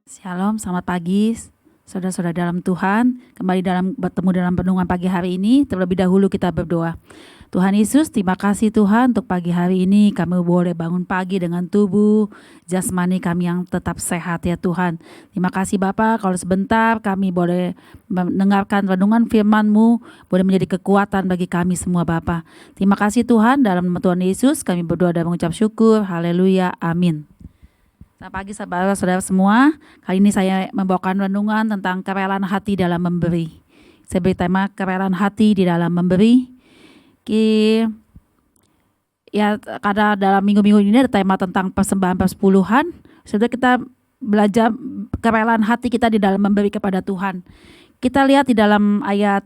Shalom, selamat pagi saudara-saudara dalam Tuhan. Kembali bertemu dalam renungan pagi hari ini. Terlebih dahulu kita berdoa. Tuhan Yesus, terima kasih Tuhan untuk pagi hari ini kami boleh bangun pagi dengan tubuh jasmani kami yang tetap sehat ya Tuhan. Terima kasih Bapa, kalau sebentar kami boleh mendengarkan renungan firman-Mu, boleh menjadi kekuatan bagi kami semua Bapa. Terima kasih Tuhan, dalam nama Tuhan Yesus kami berdoa dan mengucap syukur. Haleluya, amin. Selamat pagi saudara-saudara semua. Kali ini saya membawakan renungan tentang kerelaan hati dalam memberi. Saya beri tema kerelaan hati di dalam memberi. Ya, karena dalam minggu-minggu ini ada tema tentang persembahan persepuluhan. Sudah kita belajar kerelaan hati kita di dalam memberi kepada Tuhan. Kita lihat di dalam ayat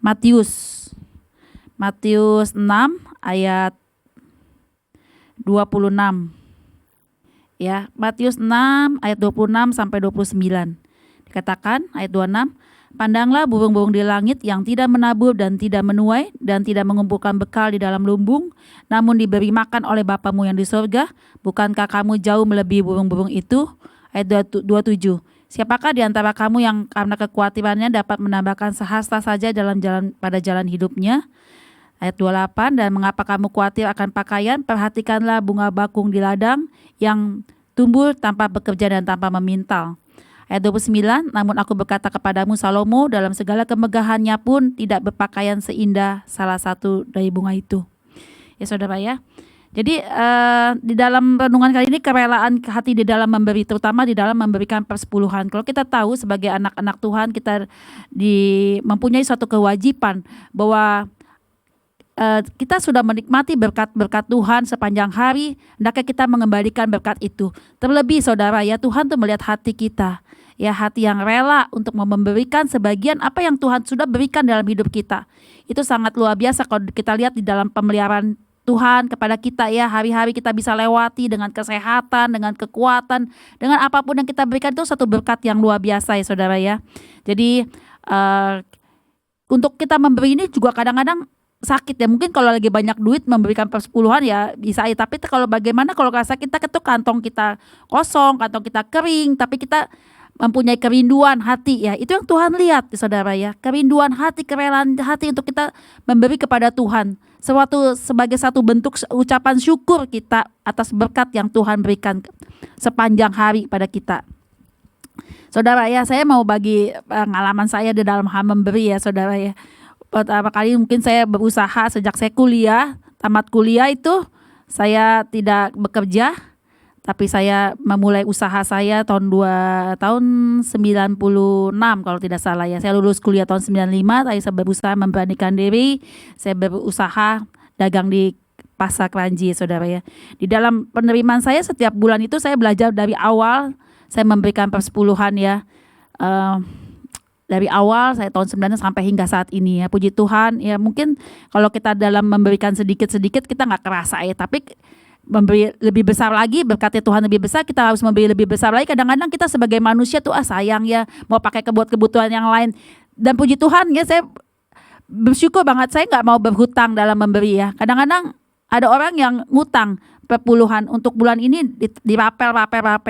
Matius 6 ayat 26. Ya, Matius 6 ayat 26 sampai 29. Dikatakan ayat 26, pandanglah burung-burung di langit yang tidak menabur dan tidak menuai dan tidak mengumpulkan bekal di dalam lumbung, namun diberi makan oleh Bapamu yang di surga. Bukankah kamu jauh melebihi burung-burung itu? Ayat 27. Siapakah di antara kamu yang karena kekhawatirannya dapat menambahkan sehasta saja pada jalan hidupnya? Ayat 28, dan mengapa kamu khawatir akan pakaian? Perhatikanlah bunga bakung di ladang yang tumbuh tanpa bekerja dan tanpa memintal. Ayat 29, namun aku berkata kepadamu Salomo, dalam segala kemegahannya pun tidak berpakaian seindah salah satu dari bunga itu. Ya saudara ya. Jadi di dalam renungan kali ini kerelaan hati di dalam memberi, terutama di dalam memberikan persepuluhan. Kalau kita tahu sebagai anak-anak Tuhan, kita mempunyai suatu kewajiban bahwa kita sudah menikmati berkat-berkat Tuhan sepanjang hari, hendaknya kita mengembalikan berkat itu. Terlebih saudara ya, Tuhan tuh melihat hati kita, ya hati yang rela untuk memberikan sebagian apa yang Tuhan sudah berikan dalam hidup kita. Itu sangat luar biasa kalau kita lihat di dalam pemeliharaan Tuhan kepada kita ya, hari-hari kita bisa lewati dengan kesehatan, dengan kekuatan, dengan apapun yang kita berikan, itu satu berkat yang luar biasa ya saudara ya. Jadi untuk kita memberi ini juga kadang-kadang sakit ya, mungkin kalau lagi banyak duit memberikan persepuluhan ya bisa ya, tapi kalau bagaimana kalau rasa kita kantong kita kosong, kantong kita kering, tapi kita mempunyai kerinduan hati ya, itu yang Tuhan lihat saudara ya, kerinduan hati, kerelaan hati untuk kita memberi kepada Tuhan sebagai satu bentuk ucapan syukur kita atas berkat yang Tuhan berikan sepanjang hari pada kita. Saudara ya, saya mau bagi pengalaman saya di dalam hal memberi ya saudara ya. Pertama kali mungkin saya berusaha sejak saya tamat kuliah itu saya tidak bekerja, tapi saya memulai usaha saya tahun 96 kalau tidak salah ya. Saya lulus kuliah tahun 95, saya berusaha memberanikan diri, saya berusaha dagang di Pasar Kranji saudara ya. Di dalam penerimaan saya setiap bulan itu saya belajar dari awal, saya memberikan persepuluhan ya. Dari awal saya tahun 90 sampai hingga saat ini ya, puji Tuhan ya. Mungkin kalau kita dalam memberikan sedikit-sedikit kita nggak kerasa ya, tapi memberi lebih besar lagi, berkatnya Tuhan lebih besar, kita harus memberi lebih besar lagi. Kadang-kadang kita sebagai manusia tuh sayang ya, mau pakai kebutuhan yang lain. Dan puji Tuhan ya, saya bersyukur banget, saya nggak mau berhutang dalam memberi ya. Kadang-kadang ada orang yang ngutang puluhan untuk bulan ini dirapel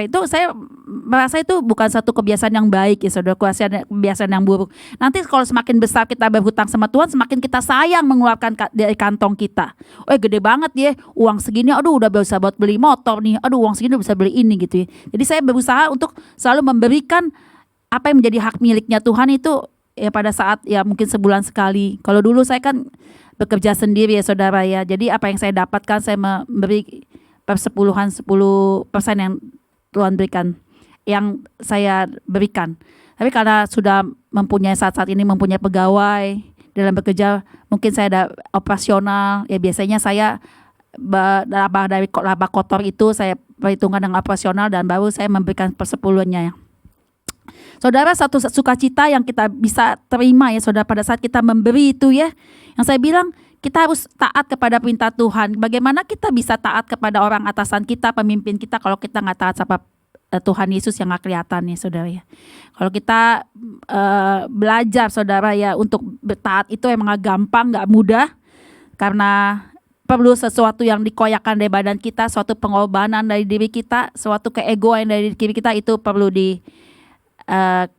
itu, saya merasa itu bukan satu kebiasaan yang baik ya saudara, kebiasaan yang buruk. Nanti kalau semakin besar kita berhutang sama Tuhan, semakin kita sayang mengeluarkan dari kantong kita. Gede banget ya uang segini, aduh udah bisa buat beli motor nih, aduh uang segini udah bisa beli ini gitu ya. Jadi saya berusaha untuk selalu memberikan apa yang menjadi hak miliknya Tuhan itu ya, pada saat ya mungkin sebulan sekali. Kalau dulu saya kan bekerja sendiri ya saudara ya, jadi apa yang saya dapatkan saya memberi persepuluhan 10% yang Tuhan berikan, yang saya berikan. Tapi karena sudah mempunyai saat ini mempunyai pegawai dalam bekerja, mungkin saya ada operasional ya, biasanya saya dari laba kotor itu saya perhitungkan dengan operasional dan baru saya memberikan persepuluhannya ya. Saudara, satu sukacita yang kita bisa terima ya saudara pada saat kita memberi itu ya, yang saya bilang kita harus taat kepada perintah Tuhan. Bagaimana kita bisa taat kepada orang atasan kita, pemimpin kita, kalau kita nggak taat sama Tuhan Yesus yang nggak kelihatan ya saudara ya. Kalau kita belajar saudara ya untuk taat itu emang nggak gampang, nggak mudah, karena perlu sesuatu yang dikoyakkan dari badan kita, suatu pengorbanan dari diri kita, suatu keegoan dari diri kita, itu perlu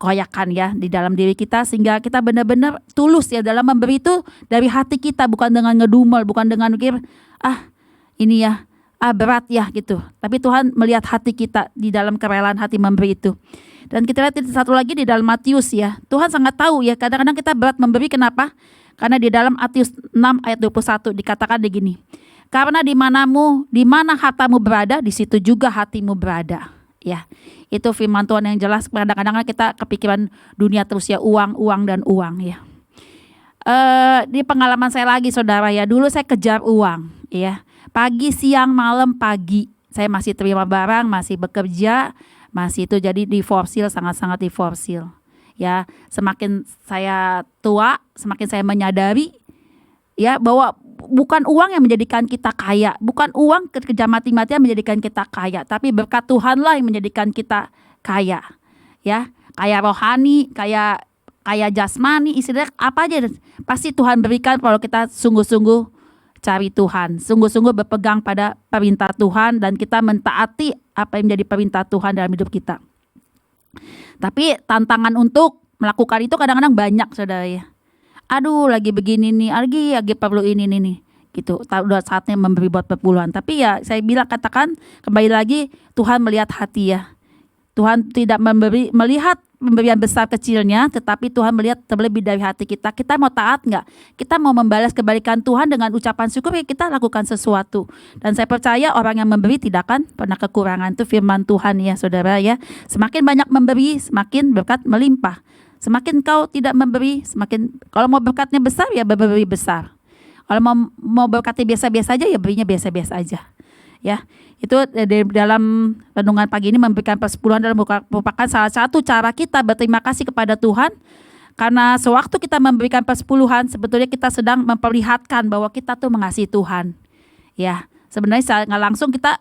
koyakkan ya di dalam diri kita, sehingga kita benar-benar tulus ya dalam memberi itu dari hati kita, bukan dengan ngedumel, bukan dengan mikir ini ya berat ya gitu. Tapi Tuhan melihat hati kita di dalam kerelaan hati memberi itu. Dan kita lihat satu lagi di dalam Matius ya. Tuhan sangat tahu ya, kadang-kadang kita berat memberi. Kenapa? Karena di dalam Matius 6 ayat 21 dikatakan begini. Karena di mana hartamu berada, di situ juga hatimu berada. Ya, itu firman Tuhan yang jelas. Kadang-kadang kita kepikiran dunia terus ya, uang dan uang ya. Di pengalaman saya lagi saudara ya, dulu saya kejar uang ya. Pagi, siang, malam, pagi. Saya masih terima barang, masih bekerja, masih itu, jadi diforsil, sangat-sangat diforsil. Ya, semakin saya tua, semakin saya menyadari ya bahwa bukan uang yang menjadikan kita kaya, bukan uang kerja mati-matian menjadikan kita kaya, tapi berkat Tuhanlah yang menjadikan kita kaya. Ya, kaya rohani, kaya jasmani, istilahnya apa aja pasti Tuhan berikan kalau kita sungguh-sungguh cari Tuhan, sungguh-sungguh berpegang pada perintah Tuhan, dan kita mentaati apa yang menjadi perintah Tuhan dalam hidup kita. Tapi tantangan untuk melakukan itu kadang-kadang banyak saudara ya. Aduh lagi begini nih, lagi perlu ini nih gitu. Udah saatnya memberi buat perpuluhan. Tapi ya saya katakan kembali lagi, Tuhan melihat hati ya. Tuhan tidak melihat pemberian besar kecilnya, tetapi Tuhan melihat terlebih dari hati kita. Kita mau taat nggak? Kita mau membalas kebaikan Tuhan dengan ucapan syukur, ya kita lakukan sesuatu. Dan saya percaya orang yang memberi tidak akan pernah kekurangan. Itu firman Tuhan ya saudara ya. Semakin banyak memberi, semakin berkat melimpah. Semakin kau tidak memberi, semakin, kalau mau berkatnya besar ya beri besar. Kalau mau berkatnya biasa-biasa aja ya berinya biasa-biasa aja. Ya, itu dalam renungan pagi ini memberikan persepuluhan dalam merupakan salah satu cara kita berterima kasih kepada Tuhan, karena sewaktu kita memberikan persepuluhan sebetulnya kita sedang memperlihatkan bahwa kita tuh mengasihi Tuhan. Ya, sebenarnya nggak langsung kita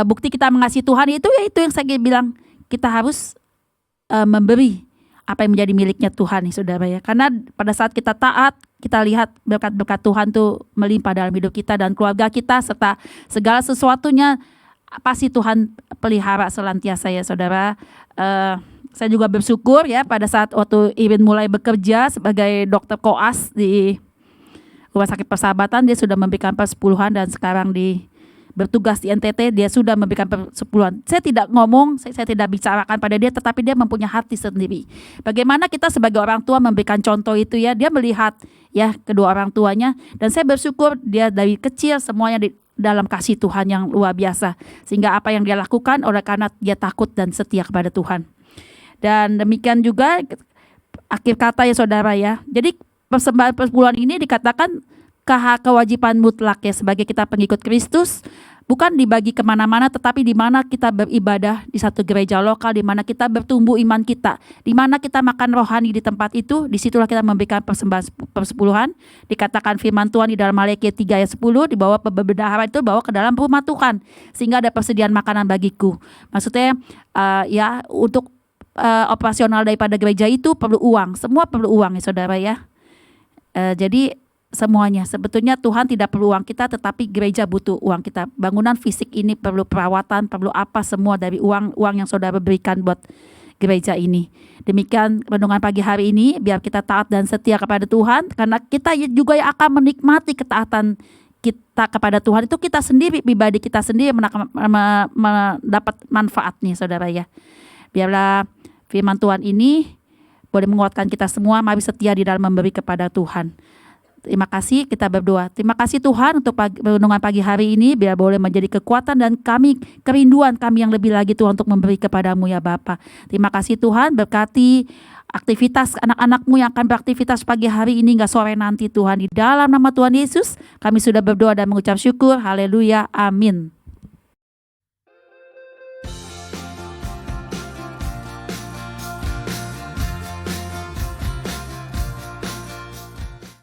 bukti kita mengasihi Tuhan itu ya itu yang saya bilang, kita harus memberi apa yang menjadi miliknya Tuhan nih saudara ya. Karena pada saat kita taat, kita lihat berkat-berkat Tuhan tuh melimpah dalam hidup kita dan keluarga kita, serta segala sesuatunya pasti Tuhan pelihara selantiasa ya saudara. Saya juga bersyukur ya pada saat waktu Irin mulai bekerja sebagai dokter koas di Rumah Sakit Persahabatan, dia sudah memberikan persepuluhan, dan sekarang bertugas di NTT, dia sudah memberikan persepuluhan. Saya tidak ngomong, saya tidak bicarakan pada dia, tetapi dia mempunyai hati sendiri. Bagaimana kita sebagai orang tua memberikan contoh itu ya, dia melihat ya kedua orang tuanya, dan saya bersyukur dia dari kecil semuanya dalam kasih Tuhan yang luar biasa, sehingga apa yang dia lakukan oleh karena dia takut dan setia kepada Tuhan. Dan demikian juga akhir kata ya saudara ya. Jadi persembahan persepuluhan ini dikatakan kewajiban mutlak ya sebagai kita pengikut Kristus, bukan dibagi kemana-mana, tetapi di mana kita beribadah di satu gereja lokal, di mana kita bertumbuh iman kita, di mana kita makan rohani di tempat itu, disitulah kita memberikan persembahan persepuluhan. Dikatakan firman Tuhan di dalam Maleakhi 3 ayat 10, dibawa bendahara itu bawa ke dalam rumah Tuhan, sehingga ada persediaan makanan bagiku. Maksudnya ya untuk operasional daripada gereja itu perlu uang, semua perlu uang ya saudara ya. Jadi semuanya sebetulnya Tuhan tidak perlu uang kita, tetapi gereja butuh uang kita. Bangunan fisik ini perlu perawatan, perlu apa, semua dari uang yang saudara berikan buat gereja ini. Demikian renungan pagi hari ini, biar kita taat dan setia kepada Tuhan, karena kita juga yang akan menikmati ketaatan kita kepada Tuhan itu, kita sendiri, pribadi kita sendiri mendapat manfaat nih saudara ya. Biarlah firman Tuhan ini boleh menguatkan kita semua, mari setia di dalam memberi kepada Tuhan. Terima kasih, kita berdoa. Terima kasih Tuhan untuk renungan pagi hari ini, biar boleh menjadi kekuatan dan kerinduan kami yang lebih lagi Tuhan untuk memberi kepadamu ya Bapa. Terima kasih Tuhan, berkati aktivitas anak-anakmu yang akan beraktivitas pagi hari ini hingga sore nanti Tuhan. Di dalam nama Tuhan Yesus kami sudah berdoa dan mengucap syukur. Haleluya, amin.